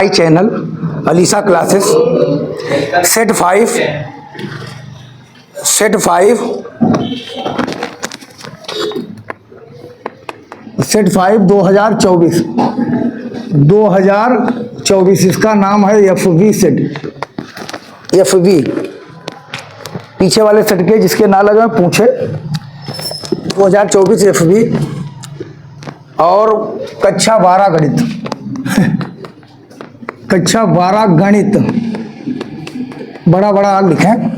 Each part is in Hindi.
माई चैनल अलीसा क्लासेस सेट 5 2024 इसका नाम है FV सेट। FV पीछे वाले सेट के जिसके ना लगे पूछे 2024 FV और कक्षा 12 गणित कक्षा 12 गणित बड़ा बड़ा लिखें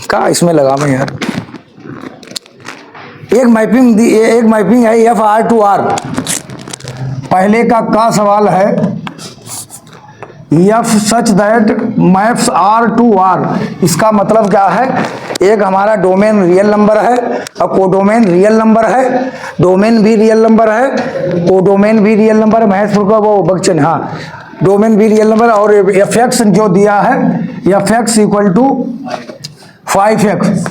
का इसमें लगा मैं यार। एक मैपिंग है FR to R। पहले का सवाल है F such that maps R to R। इसका मतलब क्या है, एक हमारा डोमेन रियल नंबर है और कोडोमेन रियल नंबर है, डोमेन भी रियल नंबर है, कोडोमेन भी रियल नंबर है, महेश का वो बक्चन, हाँ डोमेन भी रियल नंबर। और fx जो दिया है fx equal to 5x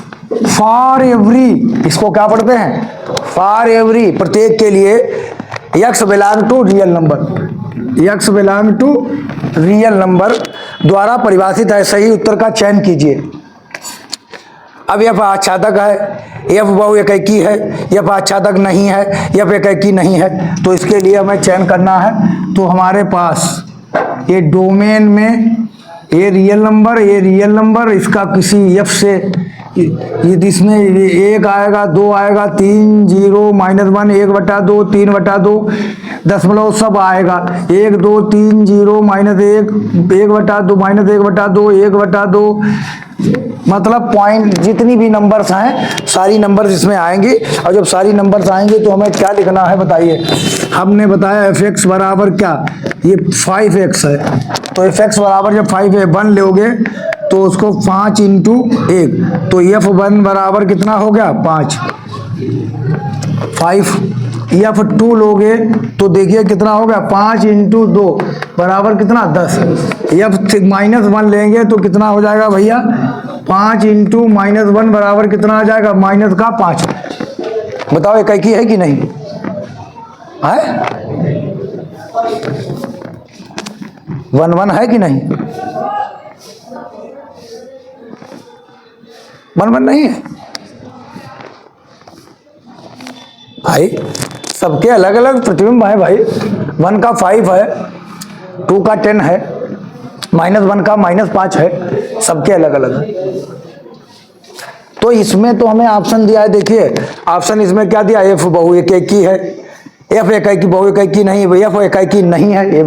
for every, इसको क्या पढ़ते हैं, फॉर एवरी, प्रत्येक के लिए x belong to real number, x belong to real number द्वारा परिभाषित है। सही उत्तर का चयन कीजिए। अब f आच्छादक है, f बहु एकैकी है, f आच्छादक नहीं है, f एकैकी नहीं है, तो इसके लिए हमें चयन करना है। तो हमारे पास ये डोमेन में ये रियल नंबर इसका किसी f से ये इसमें 1 आएगा, 2 आएगा, 3 0 -1 1/2 3/2 दशमलव सब आएगा, 1 2 3 0 -1 1/2 -1/2 1/2, मतलब पॉइंट जितनी भी नंबर्स हैं सारी नंबर्स इसमें आएंगी। और जब सारी नंबर्स आएंगे तो हमें क्या लिखना है बताइए। हमने बताया fx बराबर क्या, ये 5x है, तो fx बराबर जब 1 लोगे तो उसको 5 × 1, तो f1 बराबर कितना हो गया 5। f2 लोगे तो देखिए कितना हो गया 5 × 2 बराबर कितना 10। f-1 लेंगे तो कितना हो जाएगा भैया 5 × -1 बराबर कितना आ जाएगा -5। बताओ एकैकी है कि नहीं है, 1 है कि नहीं, 1 नहीं है भाई, सबके अलग अलग प्रतिबिंब है भाई। 1 का 5 है, 2 का 10 है, -1 का -5 है, सबके अलग अलग है। तो इसमें तो हमें ऑप्शन दिया है, देखिए ऑप्शन इसमें क्या दिया, f बहु एकैकी है, f एकैकी बहु एकैकी नहीं, f एकैकी नहीं है। ये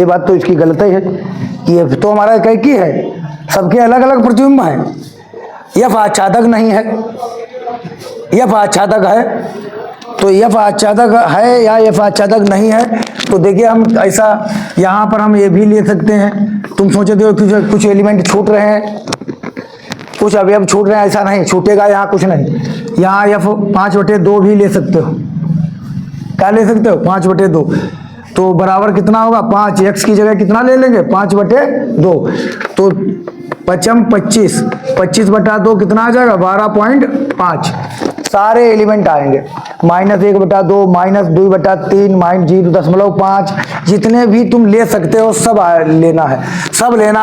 बात तो इसकी गलत है कि f तो हमारा एकैकी है, सबके अलग अलग प्रतिबिंब है। f आच्छादक नहीं है, f आच्छादक है, तो f आच्छादक है या f आच्छादक नहीं है। तो देखिए हम ऐसा यहाँ पर हम ये भी ले सकते हैं। तुम सोचते हो कुछ एलिमेंट छूट रहे हैं, कुछ अवयव छूट रहे हैं, ऐसा नहीं छूटेगा यहाँ कुछ नहीं। यहाँ f 5/2 भी ले सकते हो, क्या ले सकते हो 5/2, तो बराबर कितना होगा 5, x की जगह कितना ले लेंगे 5/2, तो 25 25/2 कितना आ जाएगा 12.5। सारे एलिमेंट आएंगे, -1/2 -2/3 -0.5, जितने भी तुम ले सकते हो सब लेना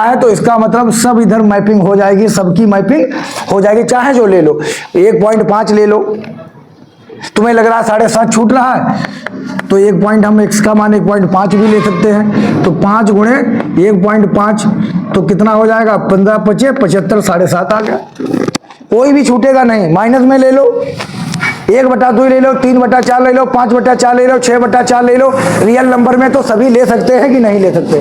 है। तो इसका मतलब सब इधर मैपिंग हो जाएगी, सबकी मैपिंग हो जाएगी, चाहे जो ले लो, 1.5 ले लो। तुम्हें लग रहा है 7.5 छूट रहा है, तो 1 पॉइंट हम x का मान 1.5 भी ले सकते हैं। तो 5 × 1.5 तो कितना हो जाएगा 15 × 5 75, 7.5 आ गया। कोई भी छूटेगा नहीं, माइनस में ले लो, 1/2 ले लो, 3/4 ले लो, 5/4 ले लो, 6/4 ले लो। रियल नंबर में तो सभी ले सकते हैं कि नहीं ले सकते।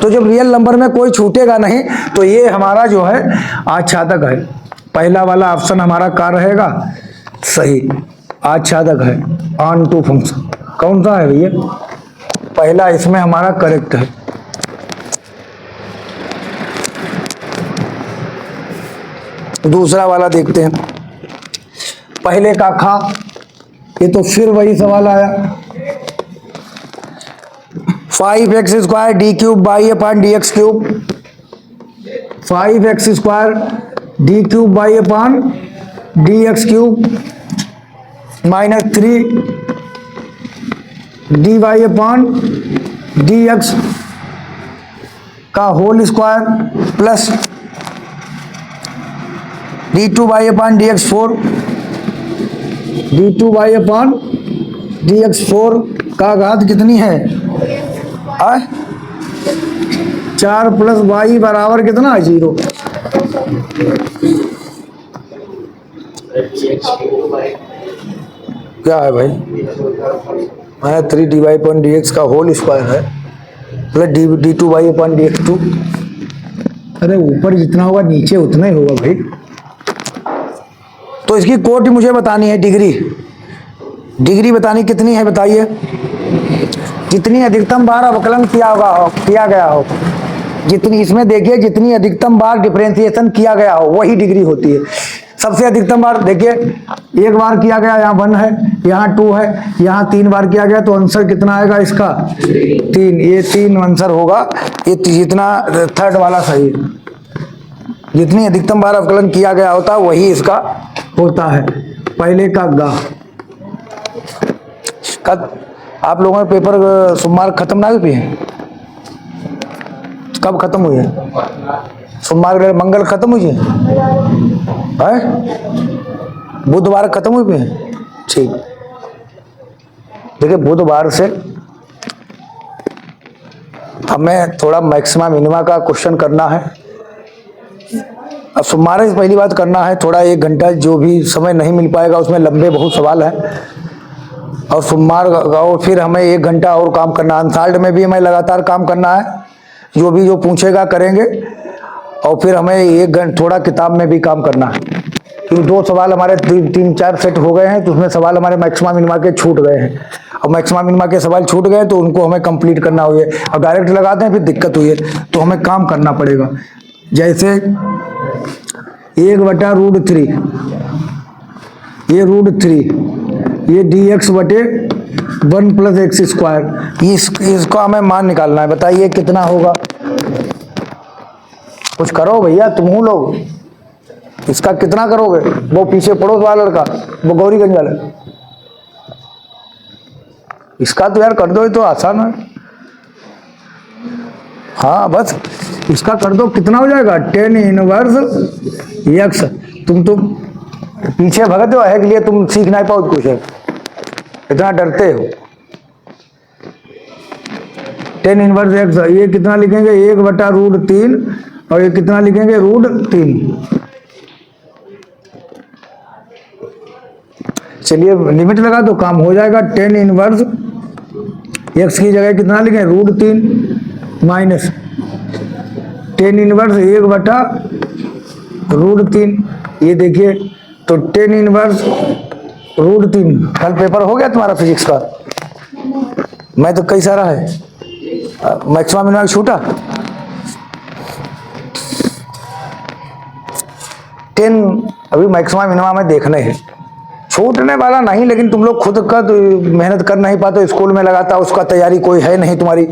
तो जब रियल नंबर में कोई छूटेगा नहीं तो ये हमारा जो है आच्छादक है। पहला वाला ऑप्शन हमारा क्या रहेगा, सही आच्छादक है, ऑन टू फंक्शन। कौन सा है भैया, पहला इसमें हमारा करेक्ट है। दूसरा वाला देखते हैं, पहले का खा, ये तो फिर वही सवाल आया, 5x² d3/dx3, 5x² d3/dx3 -3 dy/dx D X का whole square plus D two Y upon D X four, D two Y upon D X four का घात कितनी है? 4 प्लस वाई बराबर कितना है? 0। क्या है भाई? 3 D Y upon D X का होल स्क्वायर है plus D two Y upon D X two. अरे ऊपर जितना होगा नीचे उतना ही होगा भाई। तो इसकी कोटि मुझे बतानी है, डिग्री। डिग्री बतानी कितनी है बताइए? जितनी अधिकतम बार अवकलन किया गया हो, जितनी इसमें देखिए जितनी अधिकतम बार डिफरेंशिएशन किया गया हो वही डिग्री होती है। सबसे अधिकतम बार देखिए, एक बार किया गया, यहाँ 1 है, यहाँ 2 है, यहाँ 3 बार किया गया, तो आंसर कितना आएगा इसका? 3। ये 3 आंसर होगा। ये जितना थर्ड वाला सही है। जितनी अधिकतम बार अवकलन किया गया होता है वही इसका होता है। पहले का गा। आप लोगों ने पेपर सोमवार खत्म ना हुई है? कब खत्म हुई है? सोमवार मंगल खत्म हुई है? बुधवार खत्म हुई है? ठीक। देखिए बुधवार से हमें थोड़ा मैक्सिमा मिनिमा का क्वेश्चन करना है। अब सोमवार से पहली बात करना है, थोड़ा 1 घंटा जो भी समय नहीं मिल पाएगा उसमें लंबे बहुत सवाल हैं। और सोमवार और फिर हमें 1 घंटा और काम करना है। अनसाल्ड में भी हमें लगातार काम करना है, जो पूछेगा करेंगे। और फिर हमें 1 घंटा थोड़ा किताब में भी काम करना है, क्योंकि 2 सवाल हमारे 3-4 सेट हो गए हैं, तो उसमें सवाल हमारे मैक्सिमा मिनिमा के छूट गए हैं। और मैक्सिमा मिनिमा के सवाल छूट गए तो उनको हमें कंप्लीट करना हुई है। और डायरेक्ट लगाते हैं फिर दिक्कत हुई है, तो हमें काम करना पड़ेगा। जैसे 1/√3, ये √3, ये dx बटे 1 + x²। इसको हमें मान निकालना है। बताइए कितना होगा? कुछ करो भैया तुम लोग, इसका कितना करोगे? वो पीछे पड़ोस वाला लड़का, वो गौरीगंज वाला, इसका तो यार कर दो, ये तो आसान है। हाँ बस इसका कर दो, कितना हो जाएगा? tan inverse x। तुम तो पीछे भगत हो है के लिए तुम सीख नहीं पाओ कुछ है, इतना डरते हो। tan इनवर्स x, ये कितना लिखेंगे? 1/√3, और ये कितना लिखेंगे? √3। चलिए लिमिट लगा दो, काम हो जाएगा। tan इनवर्स x की जगह कितना लिखें? √3 माइनस tan इनवर्स 1/√3। ये देखिए तो tan इनवर्स √3। कल पेपर हो गया तुम्हारा फिजिक्स का? मैं तो कई सारा है, मैक्सिमा मिनिमा छूटा। 10 अभी मैक्सिमा मिनिमा में देखने हैं, छूटने वाला नहीं। लेकिन तुम लोग खुद का मेहनत कर नहीं पाते, स्कूल में लगाता उसका तैयारी कोई है नहीं तुम्हारी।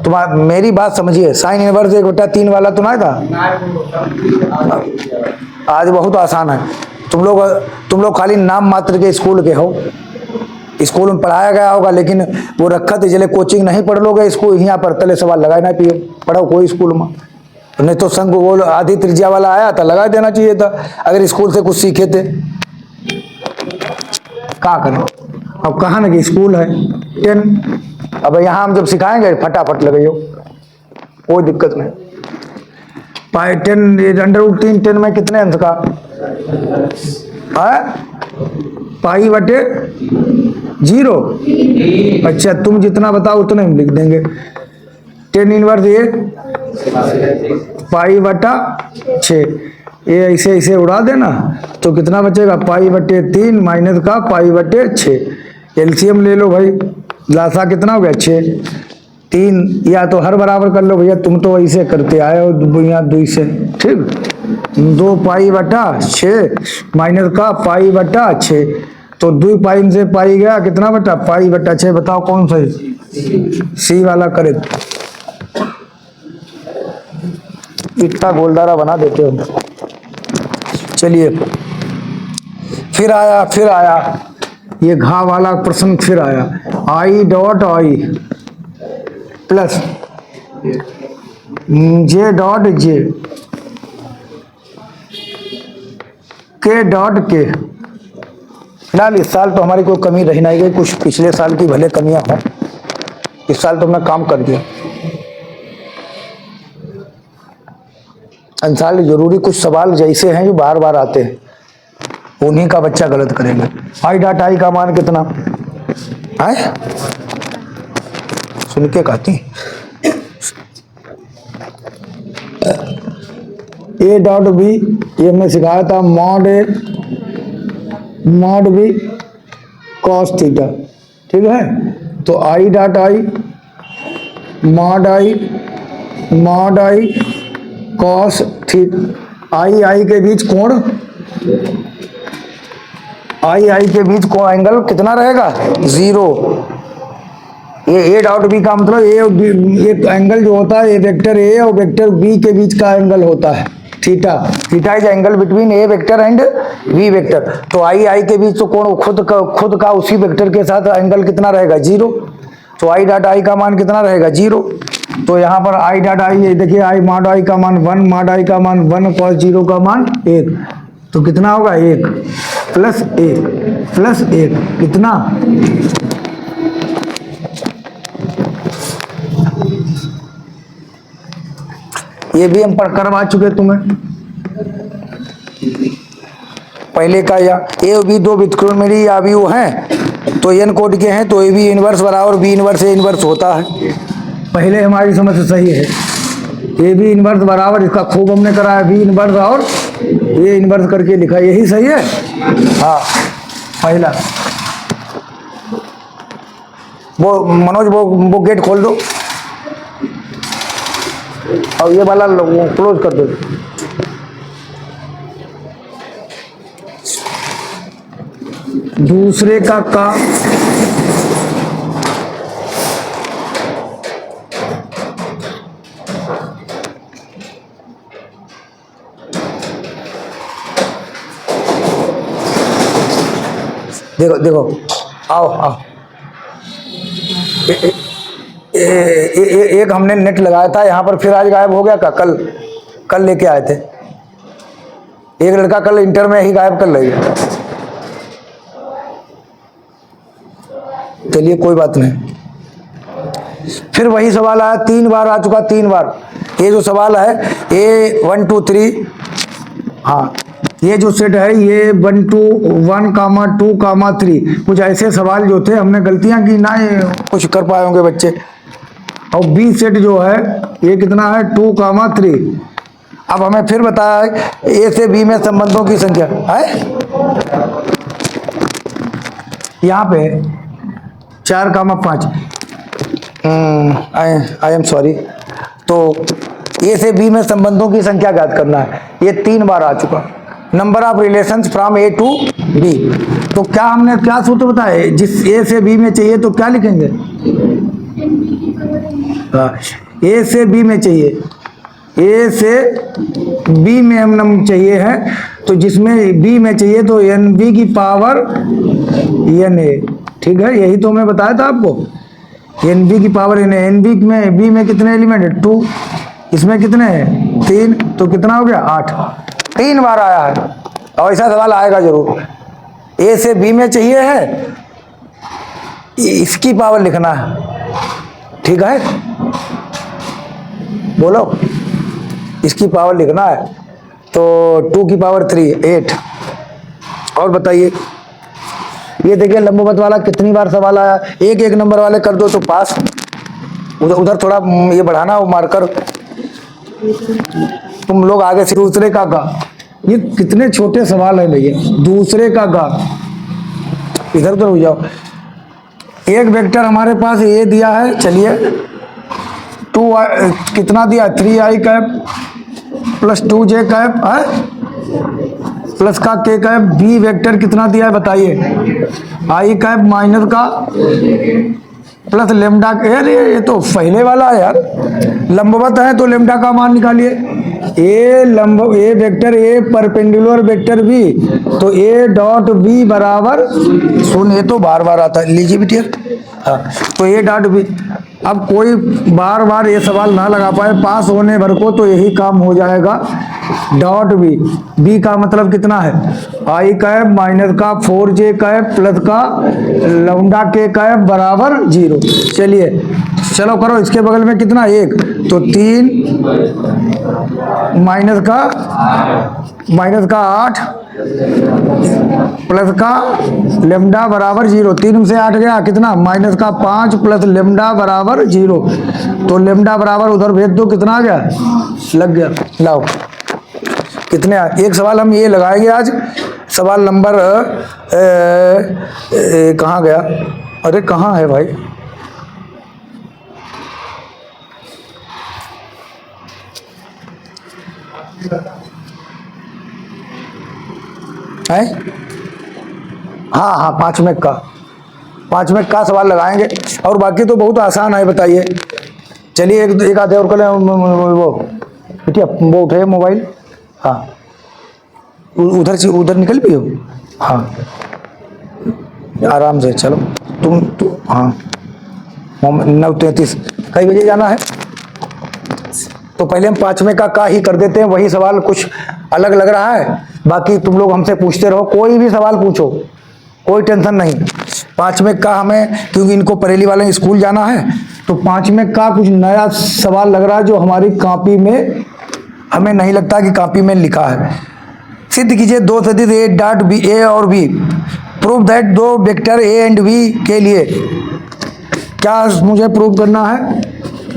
मेरी बात समझिए, साइन इनवर्स 1/3 वाला तो नहीं था? आज बहुत आसान है। तुम लोग खाली नाम मात्र के स्कूल के हो, स्कूल में पढ़ाया गया होगा, लेकिन वो रखा थे जले कोचिंग नहीं पढ़ लोगे, स्कूल यहाँ पर तले सवाल लगाए ना पिए पढ़ो कोई स्कूल में। नहीं तो संघ वो आधी त्रिज्या वाला आया था, लगा देना चाहिए था अगर स्कूल से कुछ सीखे थे। क्या करें अब? कहा ना कि स्कूल है 10। अब यहाँ हम जब सिखाएंगे फटाफट लगाइयो, कोई दिक्कत नहीं। पाई 10 √3, 10 में कितने अंश का है? π/0। अच्छा तुम जितना बताओ उतना हम लिख देंगे। tan इनवर्स ये π/6, ये ऐसे उड़ा देना तो कितना बचेगा? π/3 माइनस का π/6। एलसीएम ले लो भाई, लासा कितना हो गया? 6। 3 या तो हर बराबर कर लो भैया, तुम तो ऐसे करते आए हो यहाँ 2 से, ठीक। 2 π/6 माइनस का π/6, तो 2 पाई से पाई गया, कितना बटा? π/6। बताओ कौन सा? सी वाला करे। इतना गोलदारा बना देते हो। चलिए फिर आया ये घा वाला प्रश्न, फिर आया I.I plus J dot J के डॉट के। फिलहाल इस साल तो हमारी कोई कमी रही नहीं गई, कुछ पिछले साल की भले कमियां हों, इस साल तो हमने काम कर दिया। इन साल जरूरी कुछ सवाल जैसे हैं जो बार बार आते हैं, उन्हीं का बच्चा गलत करेंगे। आई डॉट आई का मान कितना है, सुन के कहती ए डॉट बी, ये हमने सिखाया था मॉड बी कॉस थीटा, ठीक है। तो I dot I mod I cos theta, I के बीच कोण, आई के बीच कोण एंगल कितना रहेगा 0। ये ए डॉट बी का मतलब ये एंगल जो होता है, ये वेक्टर ए और वेक्टर बी के बीच का एंगल होता है theta. Theta is angle between A vector and B vector. तो आई के बीच तो कोण खुद का उसी वेक्टर के साथ एंगल कितना रहेगा 0। तो आई डॉट आई का मान कितना रहेगा 0। तो यहाँ पर आई डॉट आई, देखिए आई मॉड आई का मान 1, मॉड आई का मान 1, कॉस 0 का मान 1, तो कितना होगा 1 प्लस 1 कितना, ये भी हम पढ़ करवा चुके तुम्हें पहले का। या ए और बी दो व्युत्क्रमणीय अवयव हैं तो एन कोटि के हैं, तो ए बी इनवर्स बराबर बी इनवर्स ए इनवर्स होता है। पहले हमारी समझ से सही है, ए बी इनवर्स बराबर, इसका खूब हमने कराया बी इनवर्स और ए इनवर्स करके लिखा, यही सही है। हाँ पहला, वो मनोज वो गेट खोल दो और ये वाला क्लोज कर दो। दूसरे का देखो आओ एक हमने नेट लगाया था यहाँ पर, फिर आज गायब हो गया का, कल लेके आए थे। एक लड़का कल इंटर में ही गायब कर ले गया। चलिए कोई बात नहीं, फिर वही सवाल आया, 3 बार आ चुका, 3 बार। ये जो सवाल है ए 1 2 3, हाँ ये जो सेट है ये 1 2 1 कामा 2 कामा 3, कुछ ऐसे सवाल जो थे हमने गलतियां की ना, ये कुछ कर पाए होंगे बच्चे। और बी सेट जो है ये कितना है 2 कामा 3। अब हमें फिर बताया है ए से बी में संबंधों की संख्या है, यहाँ पे 4 कामा 5, आई एम सॉरी। तो ए से बी में संबंधों की संख्या ज्ञात करना है, ये 3 बार आ चुका। Number of relations from A to B, तो क्या हमने क्या सूत्र बताया, जिस ए से बी में चाहिए तो क्या लिखेंगे, ए से बी में चाहिए, ए से बी में हम नंबर चाहिए है, तो जिसमें बी में चाहिए तो एन बी की पावर एन ए, ठीक है, यही तो मैं बताया था आपको, एन बी की power N A. N B में बी में कितने एलिमेंट है 2, इसमें कितने हैं 3, तो कितना हो गया 8। 3 बार आया है और ऐसा सवाल आएगा जरूर। ए से बी में चाहिए है, इसकी पावर लिखना है, ठीक है, बोलो इसकी पावर लिखना है, तो 2 की पावर 3 8। और बताइए, ये देखिए लंबवत वाला कितनी बार सवाल आया, एक नंबर वाले कर दो तो पास, उधर थोड़ा ये बढ़ाना वो मार्कर, तुम लोग आगे से। दूसरे का ये कितने छोटे सवाल है भैया, दूसरे का इधर उधर हो जाओ। एक वेक्टर हमारे पास ये दिया है, चलिए 2 कितना दिया 3i cap plus 2j cap है प्लस का k कैप, बी वेक्टर कितना दिया है बताइए, i कैप माइनस का प्लस लेमडा, यार ये तो पहले वाला है यार, लंबवत है तो लेमडा का मान निकालिए। A vector A perpendicular vector B, तो ए डॉट बी बराबर 0, ये तो बार बार आता है, लीजिए बिटिया, हाँ तो ए डॉट बी। अब कोई बार बार ये सवाल ना लगा पाए, पास होने भर को तो यही काम हो जाएगा। डॉट बी, बी का मतलब कितना है, आई कैप माइनस का 4j कैप प्लस का लौंडा के कैप बराबर 0। चलिए चलो करो, इसके बगल में कितना 1, तो 3 माइनस का 8 प्लस का लेमडा बराबर 0। 3 में से 8 गया कितना, माइनस का 5 प्लस लेमडा बराबर 0। तो लेमडा बराबर उधर भेज दो, कितना आ गया, लग गया। लाओ कितने एक सवाल हम ये लगाएंगे आज, सवाल नंबर कहाँ गया, अरे कहाँ है भाई, है, हाँ 5 में का सवाल लगाएंगे, और बाकी तो बहुत आसान है, बताइए। चलिए एक आधे और कर लें। वो बेटिया वो उठे मोबाइल, हाँ उधर से उधर निकल भी हो, हाँ आराम से चलो। तुम हाँ 9:33 कई बजे जाना है, तो पहले हम 5 में का ही कर देते हैं। वही सवाल कुछ अलग लग रहा है, बाकी तुम लोग हमसे पूछते रहो, कोई भी सवाल पूछो, कोई टेंशन नहीं। 5 में का हमें, क्योंकि इनको बरेली वाले स्कूल जाना है, तो 5 में का कुछ नया सवाल लग रहा है जो हमारी कॉपी में, हमें नहीं लगता कि कॉपी में लिखा है। सिद्ध कीजिए दो सदिश ए डॉट बी, ए और बी, प्रूव दैट दो वेक्टर ए एंड बी के लिए क्या मुझे प्रूव करना है,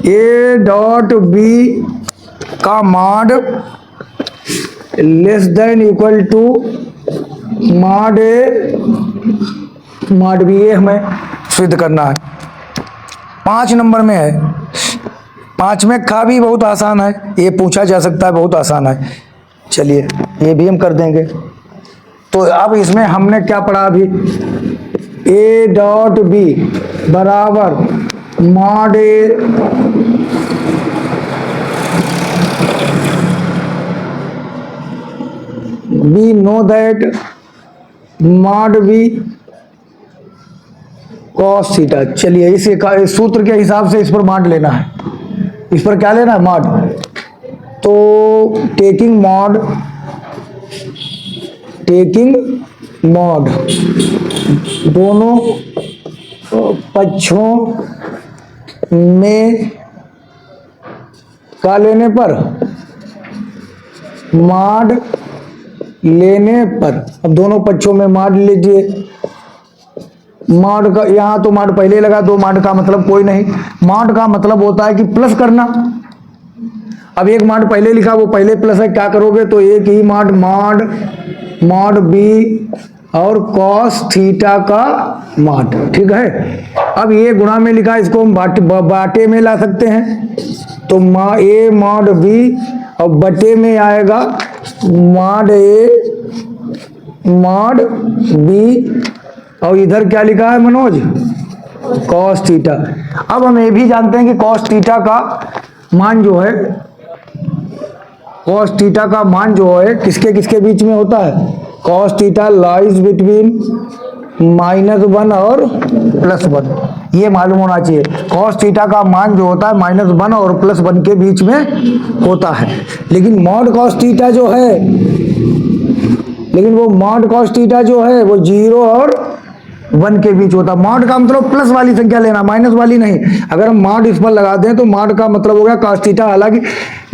ए डॉट बी का mod less than equal to mod A mod B, ये हमें सिद्ध करना है। 5 नंबर में है। 5 में का भी बहुत आसान है, ये पूछा जा सकता है, बहुत आसान है। चलिए ये भी हम कर देंगे। तो अब इसमें हमने क्या पढ़ा अभी, ए डॉट बी बराबर mod A B, know that mod B cos theta. चलिए इस सूत्र के हिसाब से इस पर मॉड लेना है, इस पर क्या लेना है, मॉड। तो टेकिंग मॉड दोनों पक्षों में का लेने पर, मॉड लेने पर, अब दोनों पक्षों में मॉड लीजिए। मॉड का यहां तो मॉड पहले लगा, दो मॉड का मतलब कोई नहीं, मॉड का मतलब होता है कि प्लस करना। अब एक मॉड पहले लिखा, वो पहले प्लस है, क्या करोगे, तो एक ही मॉड बी और कॉस थीटा का मॉड, ठीक है। अब ये गुणा में लिखा, इसको हम बाटे में ला सकते हैं, तो ए मॉड बी और बटे में आएगा मॉड ए मॉड बी, और इधर क्या लिखा है मनोज, कॉस थीटा। अब हम ये भी जानते हैं कि कॉस थीटा का मान जो है, कॉस थीटा का मान जो है किसके किसके बीच में होता है, कॉस थीटा लाइज बिटवीन -1 और +1, ये मालूम होना चाहिए। कॉस थीटा का मान जो होता है -1 और +1 के बीच में होता है। लेकिन मॉड कॉस थीटा जो है, लेकिन वो मॉड कॉस थीटा जो है वो 0 और 1 के बीच होता है। मॉड का मतलब प्लस वाली संख्या लेना, माइनस वाली नहीं। अगर हम मॉड इस पर लगा दें तो मॉड का मतलब हो गया कॉस थीटा। हालांकि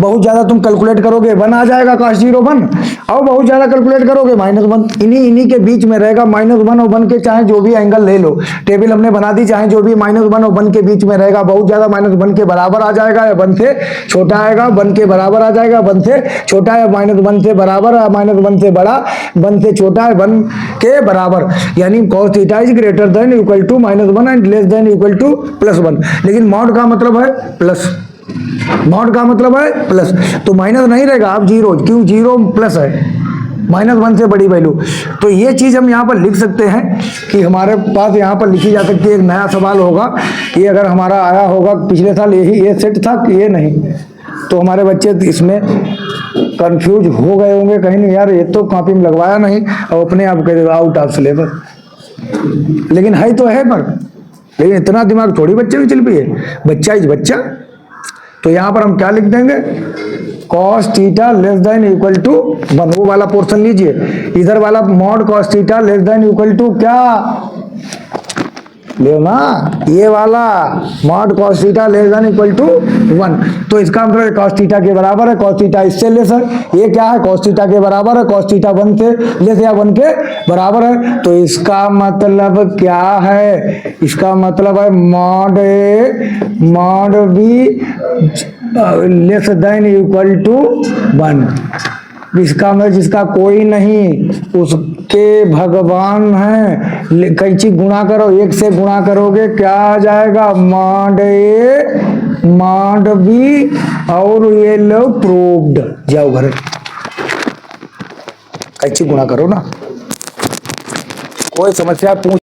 बहुत ज्यादा तुम कैलकुलेट करोगे 1 आ जाएगा cos 0 1, और बहुत ज्यादा कैलकुलेट करोगे -1, इन्हीं के बीच में रहेगा। -1 और 1 के चाहे जो भी एंगल ले लो, टेबल हमने बना दी, चाहे जो भी -1 और 1 के बीच में रहेगा। बहुत ज्यादा -1 के बराबर आ जाएगा, या 1 से छोटा आएगा, 1 के बराबर आ जाएगा, 1 से छोटा, या -1 से बराबर, -1 से बड़ा, 1 से छोटा, 1 के बराबर। यानी cos theta is greater than equal to -1 and less than equal to +1। लेकिन मॉड का मतलब है प्लस, मॉड का मतलब है प्लस, तो माइनस नहीं रहेगा, अब 0, क्यों 0 प्लस है, -1 से बड़ी वैल्यू। तो ये चीज हम यहाँ पर लिख सकते हैं कि हमारे पास यहाँ पर लिखी जा सकती है। एक नया सवाल होगा, ये अगर हमारा आया होगा पिछले साल, यही ये सेट था कि ये नहीं, तो हमारे बच्चे इसमें कंफ्यूज हो गए होंगे, कहीं नहीं यार ये तो कॉपी में लगवाया नहीं, और अपने आप कह आउट ऑफ सिलेबस, लेकिन है तो है पर लेकिन इतना दिमाग थोड़ी बच्चे में चल पी है, बच्चा इज बच्चा। तो यहां पर हम क्या लिख देंगे, cos theta less than equal to 1, वो वाला पोर्शन लीजिए। इधर वाला mod cos theta less than equal to क्या ले ना, ये वाला mod cos theta less than equal to 1। तो इसका मतलब cos थीटा के बराबर है, cos थीटा इससे लेस है, ये क्या है cos थीटा के बराबर है, cos थीटा 1 से लेस या 1 के बराबर है। तो इसका मतलब क्या है, इसका मतलब है mod B less than equal to 1। इसका मतलब जिसका कोई नहीं उसके भगवान हैं। कैंची गुणा करो, 1 से गुणा करोगे क्या आ जाएगा, मॉड ए मॉड बी, और ये लो प्रूव्ड। जाओ घर, कैंची गुणा करो ना, कोई समस्या पूछ